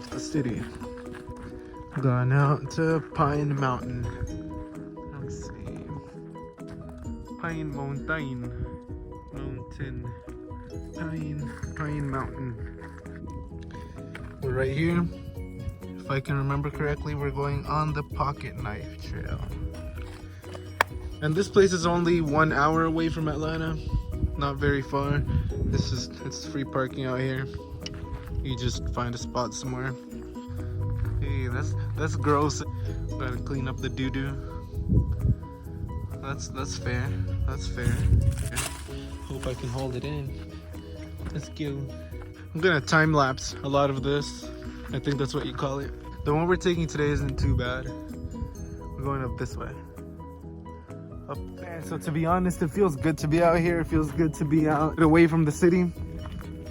left the city. Gone out to Pine Mountain. Let's see. Pine Mountain. Pine Mountain. We're right here. If I can remember correctly, we're going on the Pocket Knife Trail. And this place is only 1 hour away from Atlanta. Not very far. It's free parking out here. You just find a spot somewhere. Hey, that's gross. Gotta clean up the doo-doo. That's fair. That's fair. Hope I can hold it in. Let's go. I'm gonna time lapse a lot of this. I think that's what you call it. The one we're taking today isn't too bad. We're going up this way. Up there. So to be honest, it feels good to be out here. It feels good to be out away from the city.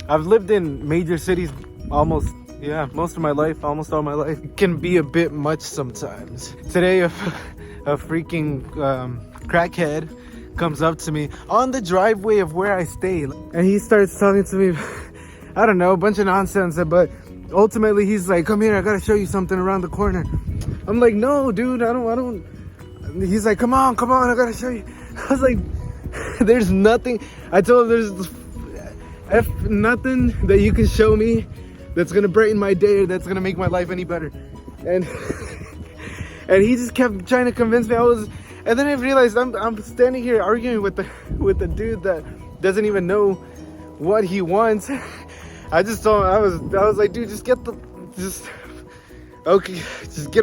I've lived in major cities most of my life, almost all my life. It can be a bit much sometimes. Today, a freaking crackhead comes up to me on the driveway of where I stay, and he starts talking to me, I don't know, a bunch of nonsense, but ultimately he's like, come here, I gotta show you something around the corner. I'm like, no, dude, I don't. He's like, come on, I gotta show you. I was like, there's nothing. I told him there's nothing that you can show me that's gonna brighten my day or that's gonna make my life any better. And and he just kept trying to convince me. And then I realized I'm standing here arguing with the dude that doesn't even know what he wants. I just told him, I was like, dude, just get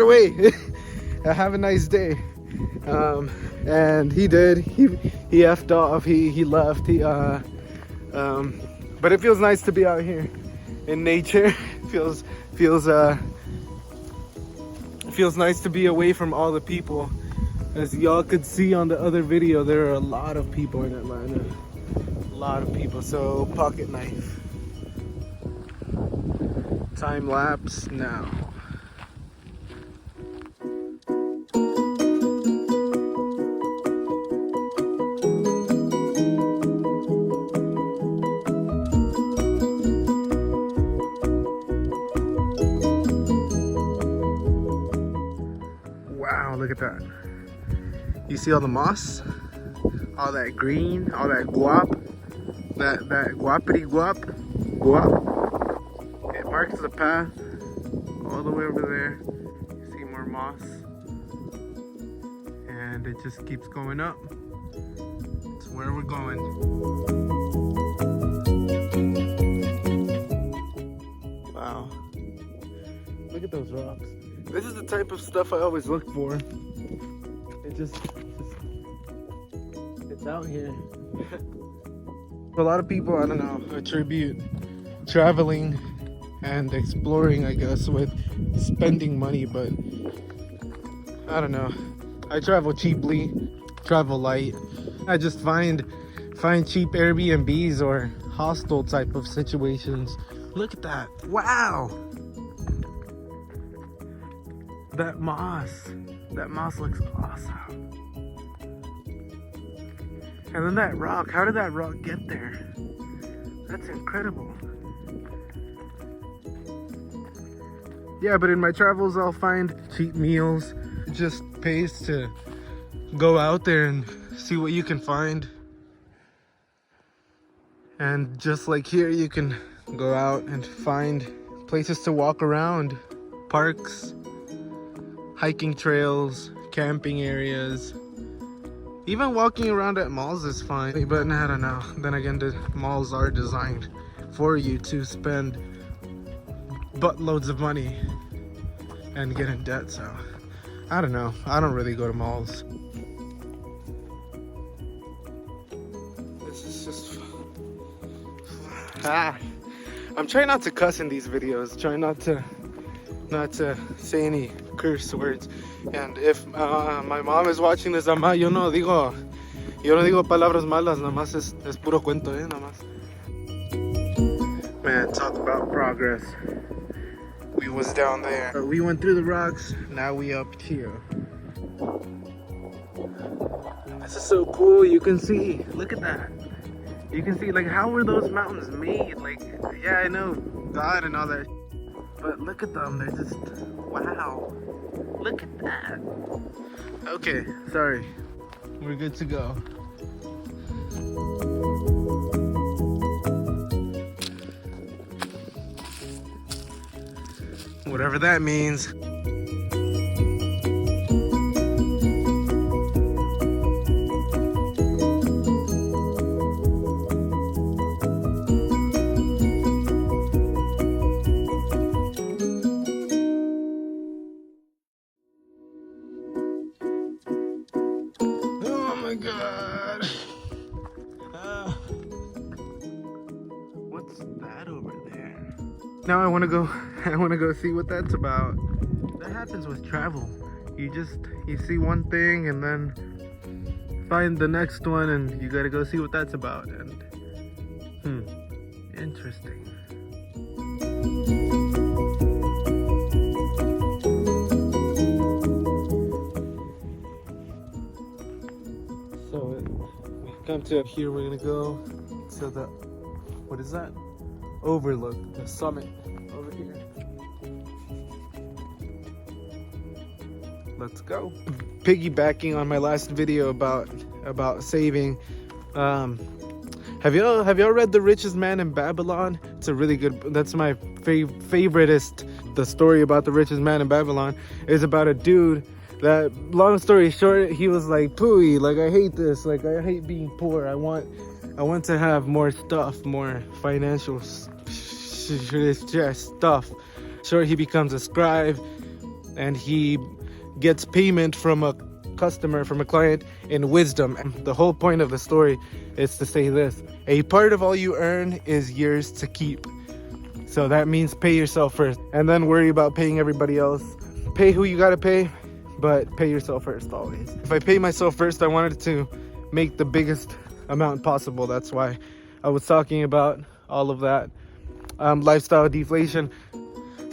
away. Have a nice day. And he did. He effed off. He left. But it feels nice to be out here in nature. feels nice to be away from all the people. As y'all could see on the other video, there are a lot of people in Atlanta. A lot of people. So pocket knife. Time lapse now. Wow, look at that. You see all the moss? All that green, all that guap, that guapity guap. It marks the path all the way over there. You see more moss. And it just keeps going up. It's where we're going. Wow. Look at those rocks. This is the type of stuff I always look for. It's out here. A lot of people, I don't know, attribute traveling and exploring, I guess, with spending money, but I don't know. I travel cheaply, travel light. I just find cheap Airbnbs or hostel type of situations. Look at that. Wow. That moss looks awesome. And then that rock, how did that rock get there? That's incredible. Yeah, but in my travels I'll find cheap meals. It just pays to go out there and see what you can find. And just like here, you can go out and find places to walk around, parks, hiking trails, camping areas. Even walking around at malls is fine, but I don't know. Then again, the malls are designed for you to spend buttloads of money and get in debt, so I don't know. I don't really go to malls. This is just I'm trying not to cuss in these videos. Trying not to say any curse words. And if my mom is watching this, mamá, yo no digo palabras malas, nada más es puro cuento, nada más. Man, talk about progress. We was down there. We went through the rocks, now we up here. This is so cool. You can see, look at that. You can see, like, how were those mountains made? Like, yeah, I know God and all that. but look at them. They're just, wow. Look at that. Okay, sorry. We're good to go. Whatever that means. Oh my God. What's that over there? Now I want to go see what that's about. That happens with travel. You see one thing and then find the next one and you gotta go see what that's about. And interesting. So we've come to here. We're gonna go to the, what is that? Overlook, the summit over here. Let's go. Piggybacking on my last video about saving, have y'all read The Richest Man in Babylon? It's a really good, that's my favoriteest. The story about the richest man in Babylon is about a dude that, long story short, he was like, pooey, like, I hate this, like, I hate being poor. I want to have more stuff, more financial stuff. Sure, he becomes a scribe and he gets payment from a customer, from a client, in wisdom. And the whole point of the story is to say this: a part of all you earn is yours to keep. So that means pay yourself first and then worry about paying everybody else. Pay who you gotta pay, but pay yourself first always. If I pay myself first, I wanted to make the biggest amount possible. That's why I was talking about all of that lifestyle deflation.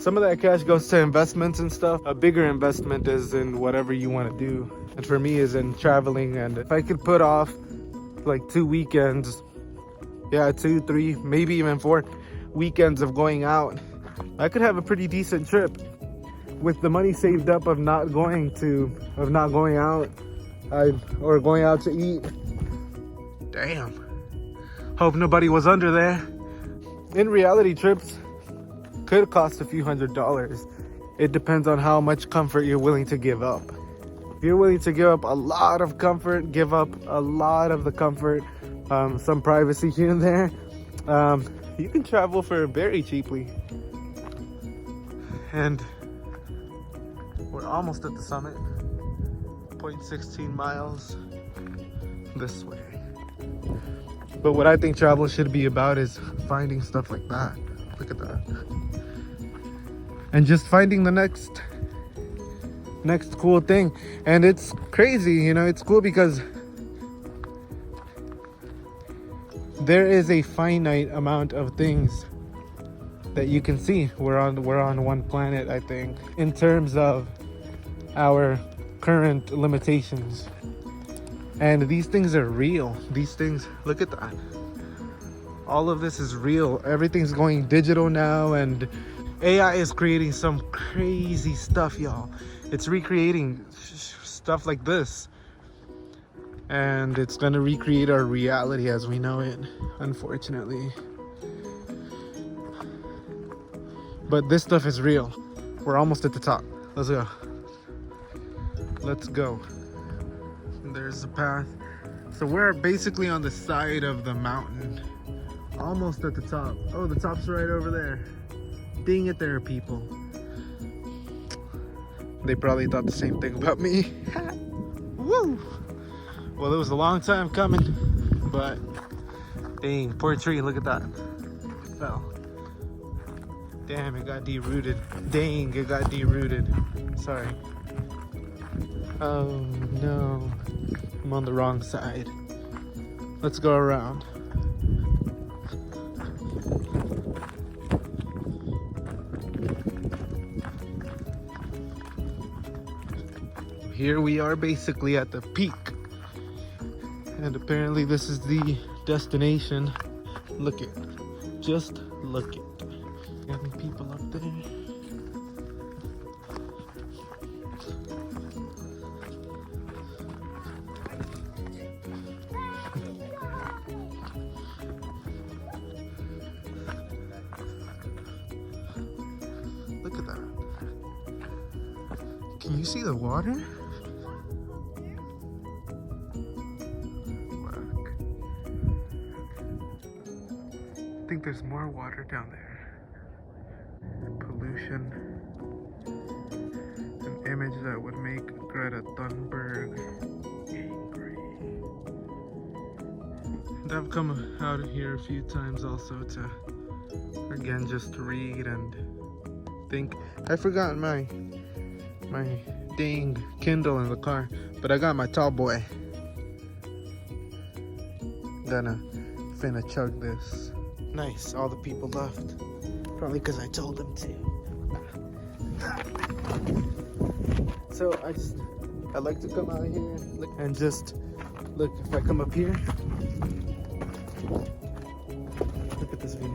Some of that cash goes to investments and stuff. A bigger investment is in whatever you want to do, and for me is in traveling. And if I could put off like 2 weekends, 2, 3, maybe even 4 weekends of going out, I could have a pretty decent trip with the money saved up of not going out or going out to eat. Damn. Hope nobody was under there. In reality, trips could cost a few $100s. It depends on how much comfort you're willing to give up. If you're willing to give up a lot of comfort, give up a lot of the comfort, some privacy here and there, you can travel for very cheaply. And we're almost at the summit. 0.16 miles this way. But what I think travel should be about is finding stuff like that. Look at that. And just finding the next cool thing. And it's crazy, you know, it's cool because there is a finite amount of things that you can see. We're on one planet, I think, in terms of our current limitations. And these things are real. These things, look at that. All of this is real. Everything's going digital now, and AI is creating some crazy stuff, y'all. It's recreating stuff like this. And it's gonna recreate our reality as we know it, unfortunately. But this stuff is real. We're almost at the top. Let's go. Let's go. There's the path. So we're basically on the side of the mountain. Almost at the top. Oh, the top's right over there. Dang it, there are people. They probably thought the same thing about me. Woo! Well, it was a long time coming, but dang, poor tree, look at that. It fell. Damn, it got derooted. Dang, it got derooted. Sorry. Oh no, I'm on the wrong side. Let's go around. Here we are basically at the peak. And apparently this is the destination. Look it. Just look it. Got any people up there? Can you see the water? Look. I think there's more water down there. Pollution. An image that would make Greta Thunberg angry. And I've come out here a few times also to, again, just read and think. I forgot my dang Kindle in the car, but I got my tall boy. Finna chug this. Nice, all the people left. Probably because I told them to. So I like to come out here and just look. If I come up here, look at this view.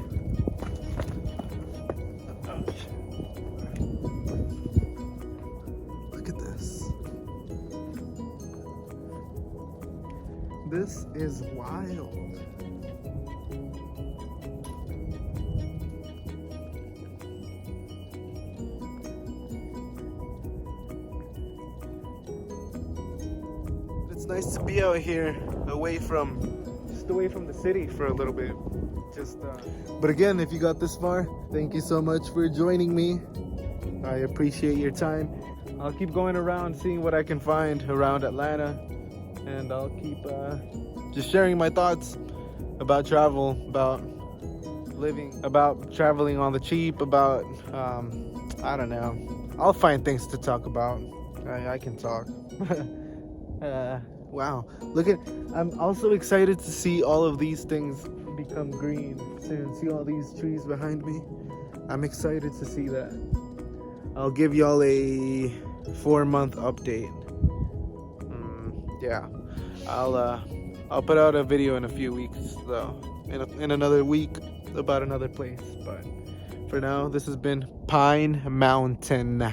Look at this. This is wild. It's nice to be out here, away from the city for a little bit. But again, if you got this far, thank you so much for joining me. I appreciate your time. I'll keep going around, seeing what I can find around Atlanta, and I'll keep just sharing my thoughts about travel, about living, about traveling on the cheap, about I don't know. I'll find things to talk about. I can talk. Wow, look at, I'm also excited to see all of these things become green soon. See all these trees behind me? I'm excited to see that. I'll give y'all a 4-month update. Yeah, I'll put out a video in a few weeks though, in another week, about another place. But for now, this has been Pine Mountain.